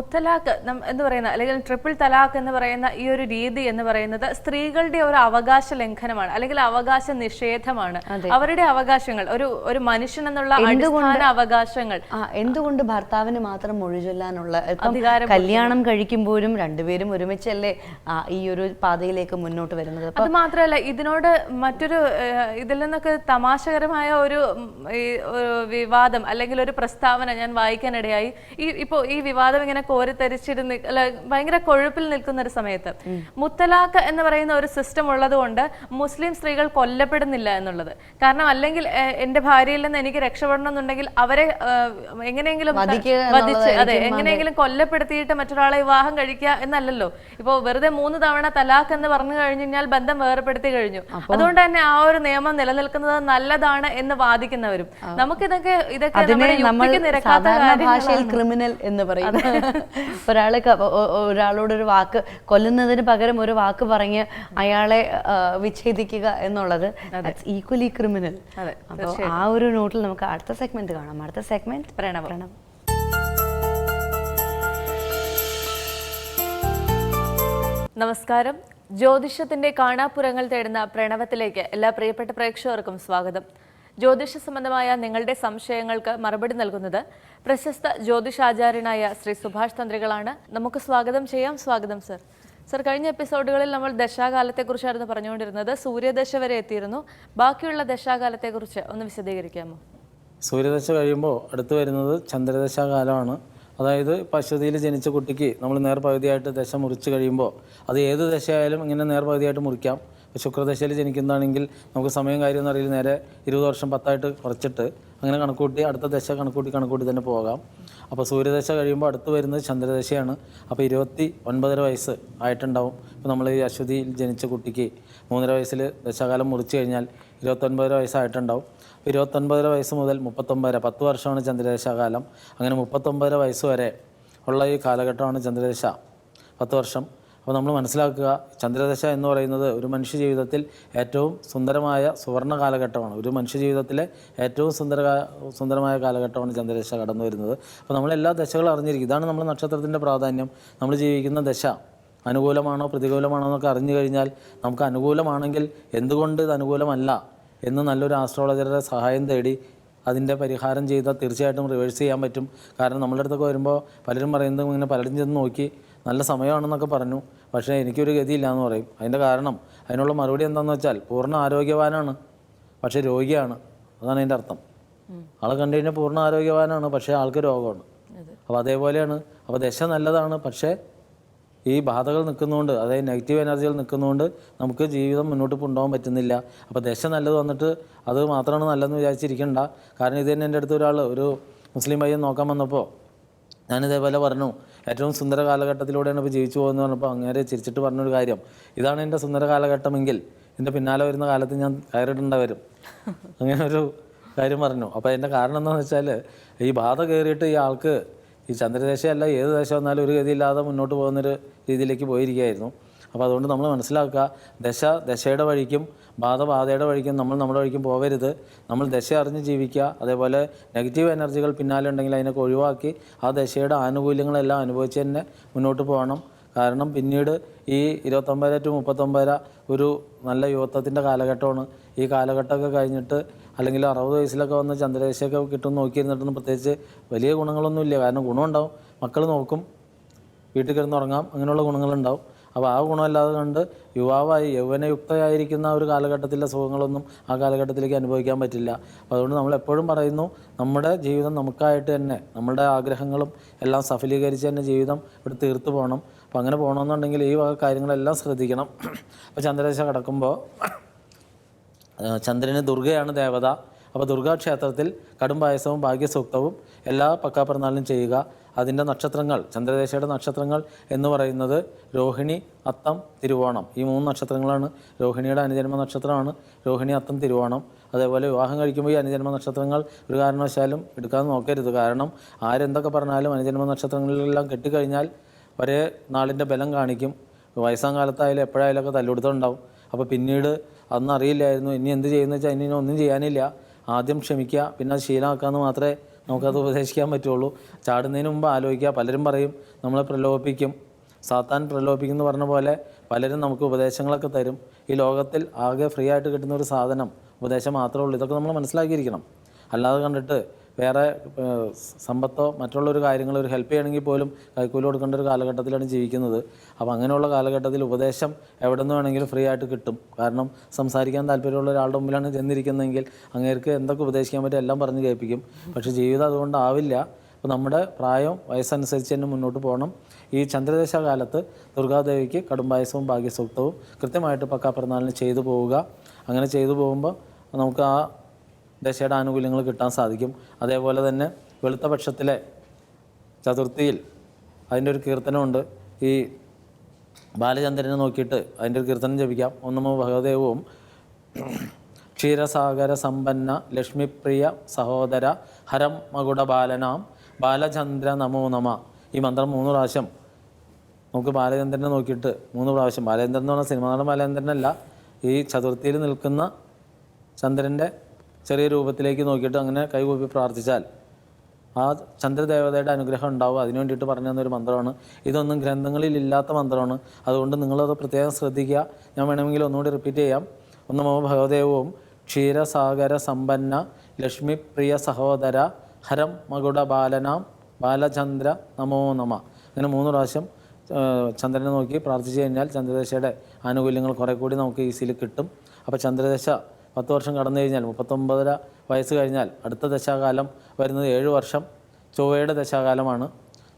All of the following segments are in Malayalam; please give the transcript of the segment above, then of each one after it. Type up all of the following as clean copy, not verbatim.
മുത്തലാഖ് എന്ന് പറയുന്ന അല്ലെങ്കിൽ ട്രിപ്പിൾ തലാഖ് എന്ന് പറയുന്ന ഈ ഒരു രീതി എന്ന് പറയുന്നത് സ്ത്രീകളുടെ ഒരു അവകാശ ലംഘനമാണ്, അല്ലെങ്കിൽ അവകാശ നിഷേധമാണ്. അവരുടെ അവകാശങ്ങൾ, ഒരു മനുഷ്യൻ എന്നുള്ള അടിസ്ഥാന അവകാശങ്ങൾ എന്തുകൊണ്ട് ഭർത്താവിന് മാത്രം മൊഴിചൊല്ലാനുള്ള അധികാരം? കല്യാണം കഴിക്കുമ്പോഴും രണ്ടുപേരും ഒരുമിച്ചല്ലേ ഈ ഒരു പാതയിലേക്ക് മുന്നോട്ട് വരുന്നത്. അത് മാത്രമല്ല, ഇതിനോട് മറ്റൊരു ഇതിൽ നിന്നൊക്കെ തമാശകരമായ ഒരു വിവാദം അല്ലെങ്കിൽ ഒരു പ്രസ്താവന ഞാൻ വായിക്കാനിടയായി. ഈ വിവാദം ഇങ്ങനെ കോരിത്തരിച്ചിരുന്ന് ഭയങ്കര കൊഴുപ്പിൽ നിൽക്കുന്ന ഒരു സമയത്ത് മുത്തലാഖ് എന്ന് പറയുന്ന ഒരു സിസ്റ്റം ഉള്ളത് കൊണ്ട് മുസ്ലിം സ്ത്രീകൾ കൊല്ലപ്പെടുന്നില്ല എന്നുള്ളത്. കാരണം അല്ലെങ്കിൽ എന്റെ ഭാര്യയിൽ നിന്ന് എനിക്ക് രക്ഷപ്പെടണം എന്നുണ്ടെങ്കിൽ അവരെ എങ്ങനെയെങ്കിലും എങ്ങനെയെങ്കിലും കൊല്ലപ്പെടുത്തിയിട്ട് മറ്റൊരാളെ വിവാഹം കഴിക്കുക എന്നല്ലല്ലോ. ഇപ്പൊ വെറുതെ 3 തവണ തലാഖ് എന്ന് പറഞ്ഞു കഴിഞ്ഞാൽ ബന്ധം വേർപെടുത്തി കഴിഞ്ഞു. അതുകൊണ്ട് തന്നെ ആ ഒരു നിയമം നിലനിൽക്കുന്നത് നല്ലതാണ് എന്ന് വാദിക്കുന്നവരും നമുക്കിതൊക്കെ ഭാഷയിൽ ക്രിമിനൽ എന്ന് പറയുന്നത് ഒരാളോടൊരു വാക്ക് കൊല്ലുന്നതിന് പകരം ഒരു വാക്ക് പറഞ്ഞ് അയാളെ വിച്ഛേദിക്കുക എന്നുള്ളത് ഈക്വലി ക്രിമിനൽ. അപ്പോൾ ആ ഒരു നോട്ടിൽ നമുക്ക് അടുത്ത സെഗ്മെന്റ് കാണാം. അടുത്ത സെഗ്മെന്റ് പ്രണവം. നമസ്കാരം. ജ്യോതിഷത്തിന്റെ കാണാപ്പുറങ്ങൾ തേടുന്ന പ്രണവത്തിലേക്ക് എല്ലാ പ്രിയപ്പെട്ട പ്രേക്ഷകർക്കും സ്വാഗതം. ജ്യോതിഷ സംബന്ധമായ നിങ്ങളുടെ സംശയങ്ങൾക്ക് മറുപടി നൽകുന്നത് പ്രശസ്ത ജ്യോതിഷാചാര്യനായ ശ്രീ സുഭാഷ് തന്ത്രികളാണ്. നമുക്ക് സ്വാഗതം ചെയ്യാം. സ്വാഗതം സർ. സർ, കഴിഞ്ഞ എപ്പിസോഡുകളിൽ നമ്മൾ ദശാകാലത്തെക്കുറിച്ചായിരുന്നു പറഞ്ഞുകൊണ്ടിരുന്നത്. സൂര്യദശ വരെ എത്തിയിരുന്നു. ബാക്കിയുള്ള ദശാകാലത്തെക്കുറിച്ച് ഒന്ന് വിശദീകരിക്കാമോ? സൂര്യദശ കഴിയുമ്പോൾ അടുത്ത് വരുന്നത് ചന്ദ്രദശാകാലമാണ്. അതായത് പശുതിയിൽ ജനിച്ച കുട്ടിക്ക് നമ്മൾ നേർപകുതിയായിട്ട് ദശ മുറിച്ച് കഴിയുമ്പോൾ അത് ഏത് ദശയായാലും ഇങ്ങനെ നേർപകുതിയായിട്ട് മുറിക്കാം. ഇപ്പോൾ ശുക്രദശയിൽ ജനിക്കുന്നതാണെങ്കിൽ നമുക്ക് സമയം കാര്യമൊന്നും അറിയില്ല, നേരെ 20 വർഷം 10ആയിട്ട് കുറച്ചിട്ട് അങ്ങനെ കണക്കൂട്ടി അടുത്ത ദശ കണക്കൂട്ടി തന്നെ പോകാം. അപ്പോൾ സൂര്യദശ കഴിയുമ്പോൾ അടുത്ത് വരുന്നത് ചന്ദ്രദശയാണ്. അപ്പോൾ 29.5 വയസ്സ് ആയിട്ടുണ്ടാവും. ഇപ്പോൾ നമ്മൾ ഈ അശ്വതിയിൽ ജനിച്ച കുട്ടിക്ക് 3.5 വയസ്സിൽ ദശാകാലം മുറിച്ച് കഴിഞ്ഞാൽ 29.5 വയസ്സായിട്ടുണ്ടാവും. 29.5 വയസ്സ് മുതൽ 39.5 10 വർഷമാണ് ചന്ദ്രദശാകാലം. അങ്ങനെ 39.5 വയസ്സ് വരെ ഉള്ള ഈ കാലഘട്ടമാണ് ചന്ദ്രദശ, 10 വർഷം. അപ്പോൾ നമ്മൾ മനസ്സിലാക്കുക, ചന്ദ്രദശ എന്ന് പറയുന്നത് ഒരു മനുഷ്യ ജീവിതത്തിൽ ഏറ്റവും സുന്ദരമായ സുവർണ്ണ കാലഘട്ടമാണ്. ഒരു മനുഷ്യ ജീവിതത്തിലെ ഏറ്റവും സുന്ദരമായ കാലഘട്ടമാണ് ചന്ദ്രദശ കടന്നു വരുന്നത്. അപ്പോൾ നമ്മളെല്ലാ ദശകളും അറിഞ്ഞിരിക്കും. ഇതാണ് നമ്മൾ നക്ഷത്രത്തിൻ്റെ പ്രാധാന്യം. നമ്മൾ ജീവിക്കുന്ന ദശ അനുകൂലമാണോ പ്രതികൂലമാണോ എന്നൊക്കെ അറിഞ്ഞു കഴിഞ്ഞാൽ നമുക്ക് അനുകൂലമാണെങ്കിൽ എന്തുകൊണ്ട് ഇത് അനുകൂലമല്ല എന്ന് നല്ലൊരു ആസ്ട്രോളജറുടെ സഹായം തേടി അതിൻ്റെ പരിഹാരം ചെയ്താൽ തീർച്ചയായിട്ടും റിവേഴ്സ് ചെയ്യാൻ പറ്റും. കാരണം നമ്മളുടെ അടുത്തൊക്കെ വരുമ്പോൾ പലരും പറയുന്നത് ഇങ്ങനെ പലരും ചെന്ന് നോക്കി നല്ല സമയമാണെന്നൊക്കെ പറഞ്ഞു, പക്ഷേ എനിക്കൊരു ഗതിയില്ല എന്ന് പറയും. അതിൻ്റെ കാരണം, അതിനുള്ള മറുപടി എന്താണെന്ന് വെച്ചാൽ പൂർണ്ണ ആരോഗ്യവാനാണ് പക്ഷേ രോഗിയാണ്. അതാണ് അതിൻ്റെ അർത്ഥം. ആളെ കണ്ടു കഴിഞ്ഞാൽ പൂർണ്ണ ആരോഗ്യവാനാണ് പക്ഷേ ആൾക്ക് രോഗമാണ്. അപ്പോൾ അതേപോലെയാണ്. അപ്പോൾ ദശ നല്ലതാണ്, പക്ഷേ ഈ ബാധകൾ നിൽക്കുന്നതുകൊണ്ട്, അതായത് നെഗറ്റീവ് എനർജികൾ നിൽക്കുന്നതുകൊണ്ട് നമുക്ക് ജീവിതം മുന്നോട്ട് കൊണ്ടുപോകാൻ പറ്റുന്നില്ല. അപ്പോൾ ദശ നല്ലത് വന്നിട്ട് അത് മാത്രമാണ് നല്ലതെന്ന് വിചാരിച്ചിരിക്കണ്ട. കാരണം ഇത് തന്നെ എൻ്റെ അടുത്ത് ഒരു മുസ്ലിം പയ്യൻ നോക്കാൻ വന്നപ്പോൾ ഞാനിതേപോലെ പറഞ്ഞു, ഏറ്റവും സുന്ദര കാലഘട്ടത്തിലൂടെയാണ് ഇപ്പോൾ ജീവിച്ചു പോകുന്നത് പറഞ്ഞപ്പോൾ അങ്ങേരെ ചിരിച്ചിട്ട് പറഞ്ഞൊരു കാര്യം, ഇതാണ് എൻ്റെ സുന്ദര കാലഘട്ടമെങ്കിൽ എൻ്റെ പിന്നാലെ വരുന്ന കാലത്ത് ഞാൻ കയറിയിടേണ്ട വരും. അങ്ങനെ ഒരു കാര്യം പറഞ്ഞു. അപ്പോൾ അതിൻ്റെ കാരണം എന്താണെന്ന് വെച്ചാൽ ഈ ബാധ കയറിയിട്ട് ഈ ആൾക്ക് ഈ ചന്ദ്രദശയല്ല ഏത് ദേശം വന്നാലും ഒരു ഗതിയില്ലാതെ മുന്നോട്ട് പോകുന്നൊരു രീതിയിലേക്ക് പോയിരിക്കുകയായിരുന്നു. അപ്പോൾ അതുകൊണ്ട് നമ്മൾ മനസ്സിലാക്കുക, ദശയുടെ വഴിക്കും ബാധയുടെ വഴിക്കും നമ്മൾ നമ്മുടെ വഴിക്കും പോകരുത്. നമ്മൾ ദശ അറിഞ്ഞ് ജീവിക്കുക. അതേപോലെ നെഗറ്റീവ് എനർജികൾ പിന്നാലെ ഉണ്ടെങ്കിൽ അതിനൊക്കെ ഒഴിവാക്കി ആ ദശയുടെ ആനുകൂല്യങ്ങളെല്ലാം അനുഭവിച്ച് തന്നെ മുന്നോട്ട് പോകണം. കാരണം പിന്നീട് ഈ 29 to 39 ഒരു നല്ല യുവത്വത്തിൻ്റെ കാലഘട്ടമാണ്. ഈ കാലഘട്ടമൊക്കെ കഴിഞ്ഞിട്ട് അല്ലെങ്കിൽ 60 വയസ്സിലൊക്കെ വന്ന് ചന്ദ്രദശയൊക്കെ കിട്ടും നോക്കിയിരുന്നിട്ടൊന്നും പ്രത്യേകിച്ച് വലിയ ഗുണങ്ങളൊന്നുമില്ല. കാരണം ഗുണമുണ്ടാവും, മക്കൾ നോക്കും, വീട്ടിൽ കിടന്നുറങ്ങാം, അങ്ങനെയുള്ള ഗുണങ്ങളുണ്ടാവും. അപ്പോൾ ആ ഗുണമല്ലാതെ കണ്ട് യുവാവായി യൗവനയുക്തയായിരിക്കുന്ന ഒരു കാലഘട്ടത്തിലെ സുഖങ്ങളൊന്നും ആ കാലഘട്ടത്തിലേക്ക് അനുഭവിക്കാൻ പറ്റില്ല. അപ്പോൾ അതുകൊണ്ട് നമ്മളെപ്പോഴും പറയുന്നു, നമ്മുടെ ജീവിതം നമുക്കായിട്ട് തന്നെ നമ്മുടെ ആഗ്രഹങ്ങളും എല്ലാം സഫലീകരിച്ച് തന്നെ ജീവിതം ഇവിടെ തീർത്തു പോകണം. അപ്പോൾ അങ്ങനെ പോകണമെന്നുണ്ടെങ്കിൽ ഈ വക കാര്യങ്ങളെല്ലാം ശ്രദ്ധിക്കണം. അപ്പോൾ ചന്ദ്രദശ കിടക്കുമ്പോൾ ചന്ദ്രന് ദുർഗയാണ് ദേവത. അപ്പോൾ ദുർഗാക്ഷേത്രത്തിൽ കടും പായസവും ഭാഗ്യസൂക്തവും എല്ലാ പക്കാപ്പിറന്നാളിനും ചെയ്യുക. അതിൻ്റെ നക്ഷത്രങ്ങൾ, ചന്ദ്രദശയുടെ നക്ഷത്രങ്ങൾ എന്ന് പറയുന്നത് രോഹിണി, അത്തം, തിരുവോണം. ഈ 3 നക്ഷത്രങ്ങളാണ്. രോഹിണിയുടെ അനുജന്മ നക്ഷത്രമാണ് രോഹിണി, അത്തം, തിരുവോണം. അതേപോലെ വിവാഹം കഴിക്കുമ്പോൾ ഈ അനുജന്മ നക്ഷത്രങ്ങൾ ഒരു കാരണവശാലും എടുക്കാൻ നോക്കരുത്. കാരണം ആരെന്തൊക്കെ പറഞ്ഞാലും അനുജന്മ നക്ഷത്രങ്ങളിലെല്ലാം കെട്ടിക്കഴിഞ്ഞാൽ ഒരേ നാളിൻ്റെ ബലം കാണിക്കും. വയസ്സാം കാലത്തായാലും എപ്പോഴായാലും ഒക്കെ തല്ലുകൊടുത്തുണ്ടാവും. അപ്പോൾ പിന്നീട് അന്ന് അറിയില്ലായിരുന്നു, ഇനി എന്ത് ചെയ്യുന്നത് വെച്ചാൽ ഇനി ഒന്നും ചെയ്യാനില്ല, ആദ്യം ക്ഷമിക്കുക, പിന്നെ അത് ശീലമാക്കാമെന്ന് മാത്രമേ നമുക്കത് ഉപദേശിക്കാൻ പറ്റുള്ളൂ. ചാടുന്നതിന് മുമ്പ് ആലോചിക്കുക. പലരും പറയും നമ്മളെ പ്രലോഭിപ്പിക്കും, സാത്താൻ പ്രലോഭിപ്പിക്കും എന്ന് പറഞ്ഞ പോലെ പലരും നമുക്ക് ഉപദേശങ്ങളൊക്കെ തരും. ഈ ലോകത്തിൽ ആകെ ഫ്രീ ആയിട്ട് കിട്ടുന്ന ഒരു സാധനം ഉപദേശം മാത്രമേ ഉള്ളൂ. ഇതൊക്കെ നമ്മൾ മനസ്സിലാക്കിയിരിക്കണം. അല്ലാതെ കണ്ടിട്ട് വേറെ സമ്പത്തോ മറ്റുള്ളൊരു കാര്യങ്ങൾ ഒരു ഹെൽപ്പ് ചെയ്യണമെങ്കിൽ പോലും കൈക്കൂലി കൊടുക്കേണ്ട ഒരു കാലഘട്ടത്തിലാണ് ജീവിക്കുന്നത്. അപ്പോൾ അങ്ങനെയുള്ള കാലഘട്ടത്തിൽ ഉപദേശം എവിടെ നിന്ന് വേണമെങ്കിലും ഫ്രീ ആയിട്ട് കിട്ടും. കാരണം സംസാരിക്കാൻ താല്പര്യമുള്ള ഒരാളുടെ മുമ്പിലാണ് ചെന്നിരിക്കുന്നതെങ്കിൽ അങ്ങേർക്ക് എന്തൊക്കെ ഉപദേശിക്കാൻ പറ്റും എല്ലാം പറഞ്ഞ് കേൾപ്പിക്കും. പക്ഷേ ജീവിതം അതുകൊണ്ടാവില്ല. അപ്പോൾ നമ്മുടെ പ്രായം വയസ്സനുസരിച്ച് തന്നെ മുന്നോട്ട് പോകണം. ഈ ചന്ദ്രദശ കാലത്ത് ദുർഗാദേവിക്ക് കടുംബായസവും ഭാഗ്യസൂക്തവും കൃത്യമായിട്ട് പക്കാപ്പിറന്നാളിന് ചെയ്തു പോവുക. അങ്ങനെ ചെയ്തു പോകുമ്പോൾ നമുക്ക് ആ ദശയുടെ ആനുകൂല്യങ്ങൾ കിട്ടാൻ സാധിക്കും. അതേപോലെ തന്നെ വെളുത്ത പക്ഷത്തിലെ ചതുർത്ഥിയിൽ അതിൻ്റെ ഒരു കീർത്തനമുണ്ട്. ഈ ബാലചന്ദ്രനെ നോക്കിയിട്ട് അതിൻ്റെ ഒരു കീർത്തനം ജപിക്കാം. ഒന്നമോ ഭഗവദേവവും ക്ഷീരസാഗര സമ്പന്ന ലക്ഷ്മിപ്രിയ സഹോദര ഹരം മകുട ബാലനാം ബാലചന്ദ്ര നമോ നമ. ഈ മന്ത്രം 3 പ്രാവശ്യം നമുക്ക് ബാലചന്ദ്രനെ നോക്കിയിട്ട് 3 പ്രാവശ്യം, ബാലചന്ദ്രൻ എന്ന് പറഞ്ഞാൽ സിനിമാ നടൻ ബാലചന്ദ്രനല്ല, ഈ ചതുർത്ഥിയിൽ നിൽക്കുന്ന ചന്ദ്രൻ്റെ ചെറിയ രൂപത്തിലേക്ക് നോക്കിയിട്ട് അങ്ങനെ കൈകൂപ്പി പ്രാർത്ഥിച്ചാൽ ആ ചന്ദ്രദേവതയുടെ അനുഗ്രഹം ഉണ്ടാവും. അതിനു വേണ്ടിയിട്ട് പറഞ്ഞു തന്നൊരു മന്ത്രമാണ്. ഇതൊന്നും ഗ്രന്ഥങ്ങളിൽ ഇല്ലാത്ത മന്ത്രമാണ്. അതുകൊണ്ട് നിങ്ങളത് പ്രത്യേകം ശ്രദ്ധിക്കുക. ഞാൻ വേണമെങ്കിൽ ഒന്നുകൂടി റിപ്പീറ്റ് ചെയ്യാം. ഒന്നമോ ഭഗവദേവവും ക്ഷീരസാഗര സമ്പന്ന ലക്ഷ്മിപ്രിയ സഹോദര ഹരം മകുട ബാലനാം ബാലചന്ദ്ര നമോ നമ. അങ്ങനെ 3 പ്രാവശ്യം ചന്ദ്രനെ നോക്കി പ്രാർത്ഥിച്ചു കഴിഞ്ഞാൽ ചന്ദ്രദശയുടെ ആനുകൂല്യങ്ങൾ കുറേ കൂടി നമുക്ക് ഈസിയിൽ കിട്ടും. അപ്പോൾ ചന്ദ്രദശ 10 വർഷം കടന്നു കഴിഞ്ഞാൽ 39.5 വയസ്സ് കഴിഞ്ഞാൽ അടുത്ത ദശാകാലം വരുന്നത് 7 വർഷം ചൊവ്വയുടെ ദശാകാലമാണ്.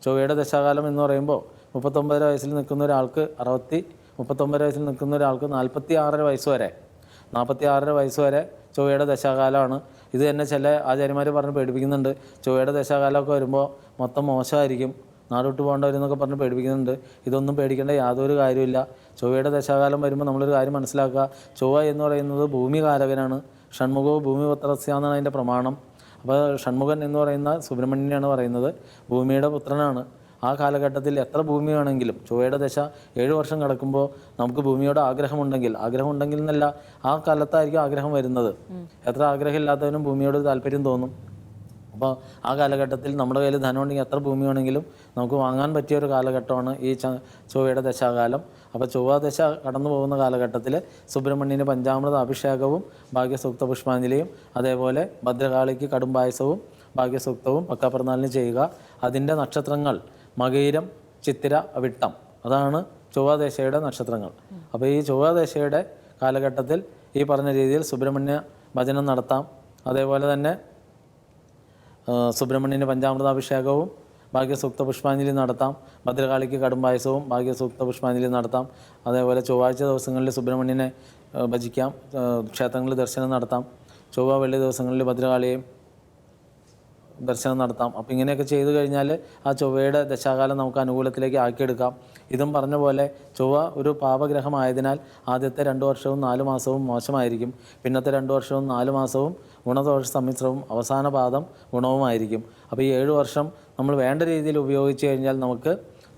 ചൊവ്വയുടെ ദശാകാലം എന്ന് പറയുമ്പോൾ 39.5 വയസ്സിൽ നിൽക്കുന്ന ഒരാൾക്ക് 39 വയസ്സിൽ നിൽക്കുന്ന ഒരാൾക്ക് 46 വയസ്സ് വരെ 46 വയസ്സ് വരെ ചൊവ്വയുടെ ദശാകാലമാണ്. ഇത് തന്നെ ചില ആചാര്യന്മാർ പറഞ്ഞ് പേടിപ്പിക്കുന്നുണ്ട്. ചൊവ്വയുടെ ദശാകാലമൊക്കെ വരുമ്പോൾ മൊത്തം മോശമായിരിക്കും, നാടോട്ട് പോകേണ്ടവരെന്നൊക്കെ പറഞ്ഞ് പേടിപ്പിക്കുന്നുണ്ട്. ഇതൊന്നും പേടിക്കേണ്ട യാതൊരു കാര്യമില്ല. ചൊവ്വയുടെ ദശാകാലം വരുമ്പോൾ നമ്മളൊരു കാര്യം മനസ്സിലാക്കുക. ചൊവ്വ എന്ന് പറയുന്നത് ഭൂമികാരകനാണ്. ഷൺമുഖവും ഭൂമിപുത്രസ്യ എന്നാണ് അതിൻ്റെ പ്രമാണം. അപ്പോൾ ഷൺമുഖൻ എന്ന് പറയുന്ന സുബ്രഹ്മണ്യനാണ് പറയുന്നത്, ഭൂമിയുടെ പുത്രനാണ്. ആ കാലഘട്ടത്തിൽ എത്ര ഭൂമി വേണമെങ്കിലും ചൊവ്വയുടെ ദശ 7 വർഷം കിടക്കുമ്പോൾ നമുക്ക് ഭൂമിയോട് ആഗ്രഹമുണ്ടെങ്കിൽ എന്നല്ല, ആ കാലത്തായിരിക്കും ആഗ്രഹം വരുന്നത്. എത്ര ആഗ്രഹമില്ലാത്തവനും ഭൂമിയോട് താല്പര്യം തോന്നും. അപ്പോൾ ആ കാലഘട്ടത്തിൽ നമ്മുടെ കയ്യിൽ ധനം ഉണ്ടെങ്കിൽ എത്ര ഭൂമി വേണമെങ്കിലും നമുക്ക് വാങ്ങാൻ പറ്റിയ ഒരു കാലഘട്ടമാണ് ഈ ചൊവ്വയുടെ ദശാകാലം. അപ്പോൾ ചൊവ്വ ദശ കടന്നു പോകുന്ന കാലഘട്ടത്തിൽ സുബ്രഹ്മണ്യന് പഞ്ചാമൃത അഭിഷേകവും ഭാഗ്യസൂക്ത പുഷ്പാഞ്ജലിയും അതേപോലെ ഭദ്രകാളിക്ക് കടുംബായസവും ഭാഗ്യസൂക്തവും പക്കാപ്പിറന്നാളിന് ചെയ്യുക. അതിൻ്റെ നക്ഷത്രങ്ങൾ മകയിരം, ചിത്തിര, അവിട്ടം, അതാണ് ചൊവ്വാദശയുടെ നക്ഷത്രങ്ങൾ. അപ്പോൾ ഈ ചൊവ്വാദശയുടെ കാലഘട്ടത്തിൽ ഈ പറഞ്ഞ രീതിയിൽ സുബ്രഹ്മണ്യ ഭജനം നടത്താം. അതേപോലെ തന്നെ സുബ്രഹ്മണ്യന് പഞ്ചാമൃതാഭിഷേകവും ഭാഗ്യസൂക്ത പുഷ്പാഞ്ജലി നടത്താം. ഭദ്രകാളിക്ക് കടുംബായസവും ഭാഗ്യസൂക്ത പുഷ്പാഞ്ജലി നടത്താം. അതേപോലെ ചൊവ്വാഴ്ച ദിവസങ്ങളിൽ സുബ്രഹ്മണ്യനെ ഭജിക്കാം, ക്ഷേത്രങ്ങളിൽ ദർശനം നടത്താം. ചൊവ്വ വെള്ളി ദിവസങ്ങളിൽ ഭദ്രകാളിയെയും ദർശനം നടത്താം. അപ്പോൾ ഇങ്ങനെയൊക്കെ ചെയ്തു കഴിഞ്ഞാൽ ആ ചൊവ്വയുടെ ദശാകാലം നമുക്ക് അനുകൂലത്തിലേക്ക് ആക്കിയെടുക്കാം. ഇതും പറഞ്ഞ പോലെ ചൊവ്വ ഒരു പാപഗ്രഹമായതിനാൽ ആദ്യത്തെ 2 വർഷവും 4 മാസവും മോശമായിരിക്കും. പിന്നത്തെ 2 വർഷവും 4 മാസവും ഗുണദോഷ സമ്മിശ്രവും അവസാന പാദം ഗുണവുമായിരിക്കും. അപ്പോൾ ഈ 7 വർഷം നമ്മൾ വേണ്ട രീതിയിൽ ഉപയോഗിച്ച് കഴിഞ്ഞാൽ നമുക്ക്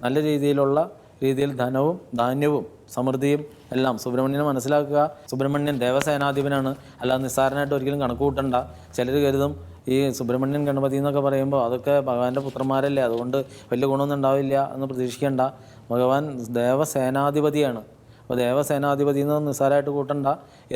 നല്ല രീതിയിൽ ധനവും ധാന്യവും സമൃദ്ധിയും എല്ലാം. സുബ്രഹ്മണ്യനെ മനസ്സിലാക്കുക, സുബ്രഹ്മണ്യൻ ദേവസേനാധിപനാണ്, അല്ലാതെ നിസ്സാരനായിട്ട് ഒരിക്കലും കണക്ക് കൂട്ടണ്ട. ചിലർ കരുതും ഈ സുബ്രഹ്മണ്യൻ ഗണപതി എന്നൊക്കെ പറയുമ്പോൾ അതൊക്കെ ഭഗവാന്റെ പുത്രന്മാരല്ലേ, അതുകൊണ്ട് വലിയ ഗുണമൊന്നും ഉണ്ടാവില്ല എന്ന് പ്രതീക്ഷിക്കേണ്ട. ഭഗവാൻ ദേവസേനാധിപതിയാണ്. അപ്പോൾ ദേവസേനാധിപതി എന്ന് നിസ്സാരമായിട്ട് കൂട്ടണ്ട.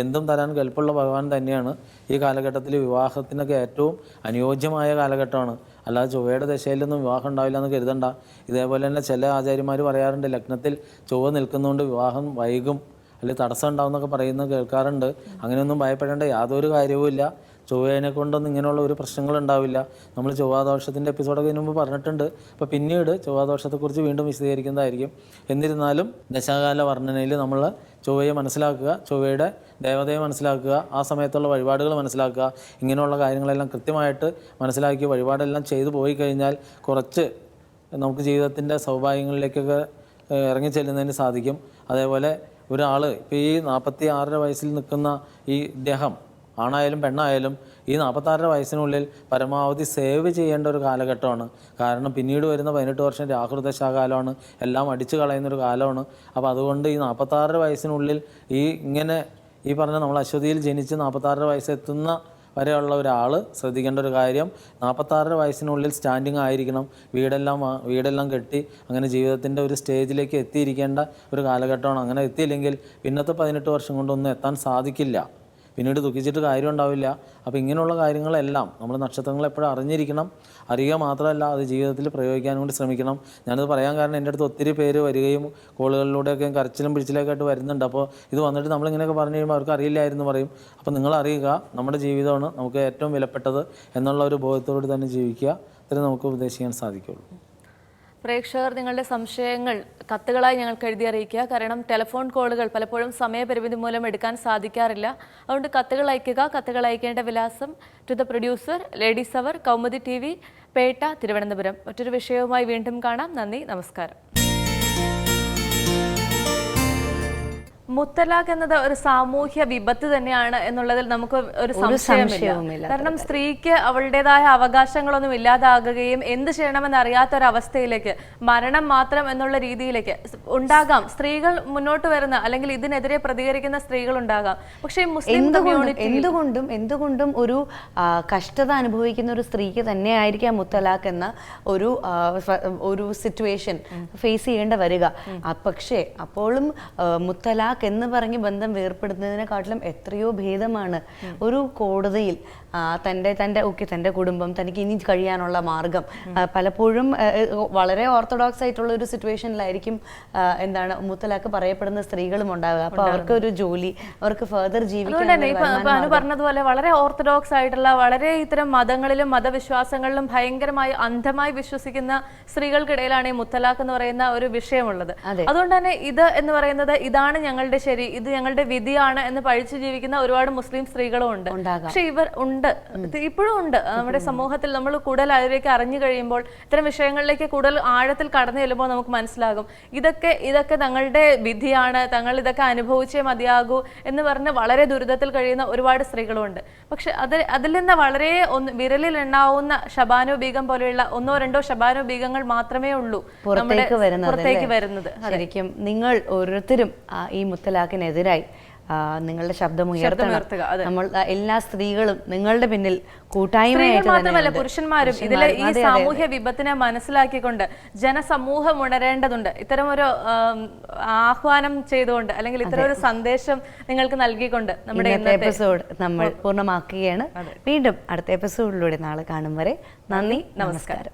എന്തും തരാൻ കെൽപ്പുള്ള ഭഗവാൻ തന്നെയാണ്. ഈ കാലഘട്ടത്തിൽ വിവാഹത്തിനൊക്കെ ഏറ്റവും അനുയോജ്യമായ കാലഘട്ടമാണ്. അല്ലാതെ ചൊവ്വയുടെ ദശയിലൊന്നും വിവാഹം ഉണ്ടാവില്ല എന്ന് കരുതണ്ട. ഇതേപോലെ തന്നെ ചില ആചാര്യന്മാർ പറയാറുണ്ട്, ലഗ്നത്തിൽ ചൊവ്വ നിൽക്കുന്നതുകൊണ്ട് വിവാഹം വൈകും അല്ലെങ്കിൽ തടസ്സം ഉണ്ടാവുമെന്നൊക്കെ പറയുന്നത് കേൾക്കാറുണ്ട്. അങ്ങനെയൊന്നും ഭയപ്പെടേണ്ട യാതൊരു കാര്യവുമില്ല. ചൊവ്വേനെ കൊണ്ടൊന്നും ഇങ്ങനെയുള്ള ഒരു പ്രശ്നങ്ങളുണ്ടാവില്ല. നമ്മൾ ചൊവ്വാദോഷത്തിൻ്റെ എപ്പിസോഡൊക്കെ ഇതിനു മുമ്പ് പറഞ്ഞിട്ടുണ്ട്. അപ്പോൾ പിന്നീട് ചൊവ്വാദോഷത്തെക്കുറിച്ച് വീണ്ടും വിശദീകരിക്കുന്നതായിരിക്കും. എന്നിരുന്നാലും ദശാകാല വർണ്ണനയിൽ നമ്മൾ ചൊവ്വയെ മനസ്സിലാക്കുക, ചൊവ്വയുടെ ദേവതയെ മനസ്സിലാക്കുക, ആ സമയത്തുള്ള വഴിപാടുകൾ മനസ്സിലാക്കുക. ഇങ്ങനെയുള്ള കാര്യങ്ങളെല്ലാം കൃത്യമായിട്ട് മനസ്സിലാക്കി വഴിപാടെല്ലാം ചെയ്തു പോയി കഴിഞ്ഞാൽ കുറച്ച് നമുക്ക് ജീവിതത്തിൻ്റെ സൗഭാഗ്യങ്ങളിലേക്കൊക്കെ ഇറങ്ങിച്ചെല്ലുന്നതിന് സാധിക്കും. അതേപോലെ ഒരാൾ ഇപ്പോൾ ഈ 46 വയസ്സിൽ നിൽക്കുന്ന ഈ ഇദ്ദേഹം ആണായാലും പെണ്ണായാലും ഈ 46 വയസ്സിനുള്ളിൽ പരമാവധി സേവ് ചെയ്യേണ്ട ഒരു കാലഘട്ടമാണ്. കാരണം പിന്നീട് വരുന്ന 18 വർഷം രാഹുർദശാകാലമാണ്, എല്ലാം അടിച്ചു കളയുന്നൊരു കാലമാണ്. അപ്പോൾ അതുകൊണ്ട് ഈ 46 വയസ്സിനുള്ളിൽ ഈ പറഞ്ഞ നമ്മൾ അശ്വതിയിൽ ജനിച്ച് 46 വയസ്സെത്തുന്ന വരെയുള്ള ഒരാൾ ശ്രദ്ധിക്കേണ്ട ഒരു കാര്യം 46 വയസ്സിനുള്ളിൽ സ്റ്റാൻഡിങ് ആയിരിക്കണം, വീടെല്ലാം കെട്ടി അങ്ങനെ ജീവിതത്തിൻ്റെ ഒരു സ്റ്റേജിലേക്ക് എത്തിയിരിക്കേണ്ട ഒരു കാലഘട്ടമാണ്. അങ്ങനെ എത്തിയില്ലെങ്കിൽ പിന്നത്തെ 18 വർഷം കൊണ്ടൊന്നും എത്താൻ സാധിക്കില്ല, പിന്നീട് ദുഃഖിച്ചിട്ട് കാര്യം ഉണ്ടാവില്ല. അപ്പോൾ ഇങ്ങനെയുള്ള കാര്യങ്ങളെല്ലാം നമ്മൾ നക്ഷത്രങ്ങൾ എപ്പോഴും അറിഞ്ഞിരിക്കണം. അറിയുക മാത്രമല്ല അത് ജീവിതത്തിൽ പ്രയോഗിക്കാൻ വേണ്ടി ശ്രമിക്കണം. ഞാനത് പറയാൻ കാരണം എൻ്റെ അടുത്ത് ഒത്തിരി പേര് വരികയും കോളുകളിലൂടെയൊക്കെ കരച്ചിലും പിടിച്ചിലൊക്കെ ആയിട്ട് വരുന്നുണ്ട്. അപ്പോൾ ഇത് വന്നിട്ട് നമ്മളിങ്ങനെയൊക്കെ പറഞ്ഞു കഴിയുമ്പോൾ അവർക്ക് അറിയില്ലായിരുന്നു പറയും. അപ്പോൾ നിങ്ങൾ അറിയുക, നമ്മുടെ ജീവിതമാണ് നമുക്ക് ഏറ്റവും വിലപ്പെട്ടത് എന്നുള്ള ഒരു ബോധത്തോട് തന്നെ ജീവിക്കുക. അതിന് നമുക്ക് ഉപദേശിക്കാൻ സാധിക്കുള്ളൂ. പ്രേക്ഷകർ നിങ്ങളുടെ സംശയങ്ങൾ കത്തുകളായി ഞങ്ങൾക്ക് എഴുതി അറിയിക്കുക. കാരണം ടെലിഫോൺ കോളുകൾ പലപ്പോഴും സമയപരിമിതി മൂലം എടുക്കാൻ സാധിക്കാറില്ല. അതുകൊണ്ട് കത്തുകൾ അയയ്ക്കുക. കത്തുകൾ അയക്കേണ്ട വിലാസം to the producer, ladies hour, Kaumudi TV, Pettah, Thiruvananthapuram. മറ്റൊരു വിഷയവുമായി വീണ്ടും കാണാം. നന്ദി, നമസ്കാരം. മുത്തലാഖ് എന്നത് ഒരു സാമൂഹ്യ വിപത്ത് തന്നെയാണ് എന്നുള്ളതിൽ നമുക്ക് ഒരു സംശയമില്ല. കാരണം സ്ത്രീക്ക് അവളുടേതായ അവകാശങ്ങളൊന്നും ഇല്ലാതാകുകയും എന്ത് ചെയ്യണമെന്ന് അറിയാത്തൊരവസ്ഥയിലേക്ക്, മരണം മാത്രം എന്നുള്ള രീതിയിലേക്ക് ഉണ്ടാകാം. സ്ത്രീകൾ മുന്നോട്ട് വരുന്ന അല്ലെങ്കിൽ ഇതിനെതിരെ പ്രതികരിക്കുന്ന സ്ത്രീകൾ ഉണ്ടാകാം. പക്ഷേ മുസ്ലിം കമ്മ്യൂണിറ്റി എന്തുകൊണ്ടും ഒരു കഷ്ടത അനുഭവിക്കുന്ന ഒരു സ്ത്രീക്ക് തന്നെ ആയിരിക്കാം മുത്തലാഖ് എന്ന ഒരു സിറ്റുവേഷൻ ഫേസ് ചെയ്യേണ്ട വരിക. പക്ഷേ അപ്പോഴും മുത്തലാഖ് എന്ന് പറഞ്ഞ് ബന്ധം വേർപ്പെടുന്നതിനെക്കാട്ടിലും എത്രയോ ഭേദമാണ് ഒരു കോടതിയിൽ തൻ്റെ കുടുംബം, തനിക്ക് ഇനി കഴിയാനുള്ള മാർഗം. പലപ്പോഴും വളരെ ഓർത്തഡോക്സ് ആയിട്ടുള്ള ഒരു സിറ്റുവേഷനിലായിരിക്കും മുത്തലാഖ് പറയപ്പെടുന്ന സ്ത്രീകളും ഉണ്ടാവുക. അപ്പൊ അവർക്ക് ഒരു ജോലി, അവർക്ക് ഫർദർ ജീവിക്കാൻ പറഞ്ഞതുപോലെ വളരെ ഓർത്തഡോക്സ് ആയിട്ടുള്ള, വളരെ ഇത്തരം മതങ്ങളിലും മതവിശ്വാസങ്ങളിലും ഭയങ്കരമായി അന്ധമായി വിശ്വസിക്കുന്ന സ്ത്രീകൾക്കിടയിലാണ് ഈ മുത്തലാഖ് എന്ന് പറയുന്ന ഒരു വിഷയമുള്ളത്. അതുകൊണ്ട് തന്നെ ഇത് എന്ന് പറയുന്നത് ഇതാണ് ഞങ്ങളുടെ ശരി, ഇത് ഞങ്ങളുടെ വിധിയാണ് എന്ന് പഴിച്ചു ജീവിക്കുന്ന ഒരുപാട് മുസ്ലിം സ്ത്രീകളും ഉണ്ട്. പക്ഷെ ഇവർ ഇപ്പോഴും ഉണ്ട് നമ്മുടെ സമൂഹത്തിൽ. നമ്മൾ കൂടുതൽ അതിലേക്ക് അറിഞ്ഞു കഴിയുമ്പോൾ, ഇത്തരം വിഷയങ്ങളിലേക്ക് കൂടുതൽ ആഴത്തിൽ കടന്നു ചെല്ലുമ്പോൾ നമുക്ക് മനസ്സിലാകും ഇതൊക്കെ തങ്ങളുടെ വിധിയാണ്, തങ്ങൾ ഇതൊക്കെ അനുഭവിച്ചേ മതിയാകൂ എന്ന് പറഞ്ഞ് വളരെ ദുരിതത്തിൽ കഴിയുന്ന ഒരുപാട് സ്ത്രീകളുണ്ട്. പക്ഷെ അതിൽ നിന്ന് വളരെ വിരലിൽ എണ്ണാവുന്ന ഷബാനു ബീഗം പോലെയുള്ള 1-2 ഷബാനു ബീഗങ്ങൾ മാത്രമേ ഉള്ളൂ പുറത്തേക്ക് വരുന്നത്. ശരിക്കും നിങ്ങൾ ഓരോരുത്തരും ഈ മുത്തലാഖിനെതിരായി നിങ്ങളുടെ ശബ്ദം ഉയർത്തുക. നമ്മൾ എല്ലാ സ്ത്രീകളും നിങ്ങളുടെ പിന്നിൽ കൂട്ടായ്മയായിട്ട് മാത്രമല്ല പുരുഷന്മാരും ഇതിലെ ഈ സാമൂഹ്യ വിപത്തിനെ മനസ്സിലാക്കിക്കൊണ്ട് ജനസമൂഹം ഉണരേണ്ടതുണ്ട്. ഇത്തരമൊരു ആഹ്വാനം ചെയ്തുകൊണ്ട് അല്ലെങ്കിൽ ഇത്തരം ഒരു സന്ദേശം നിങ്ങൾക്ക് നൽകിക്കൊണ്ട് നമ്മുടെ ഇന്നത്തെ എപ്പിസോഡ് നമ്മൾ പൂർണ്ണമാക്കുകയാണ്. വീണ്ടും അടുത്ത എപ്പിസോഡിലൂടെ നാളെ കാണും വരെ നന്ദി, നമസ്കാരം.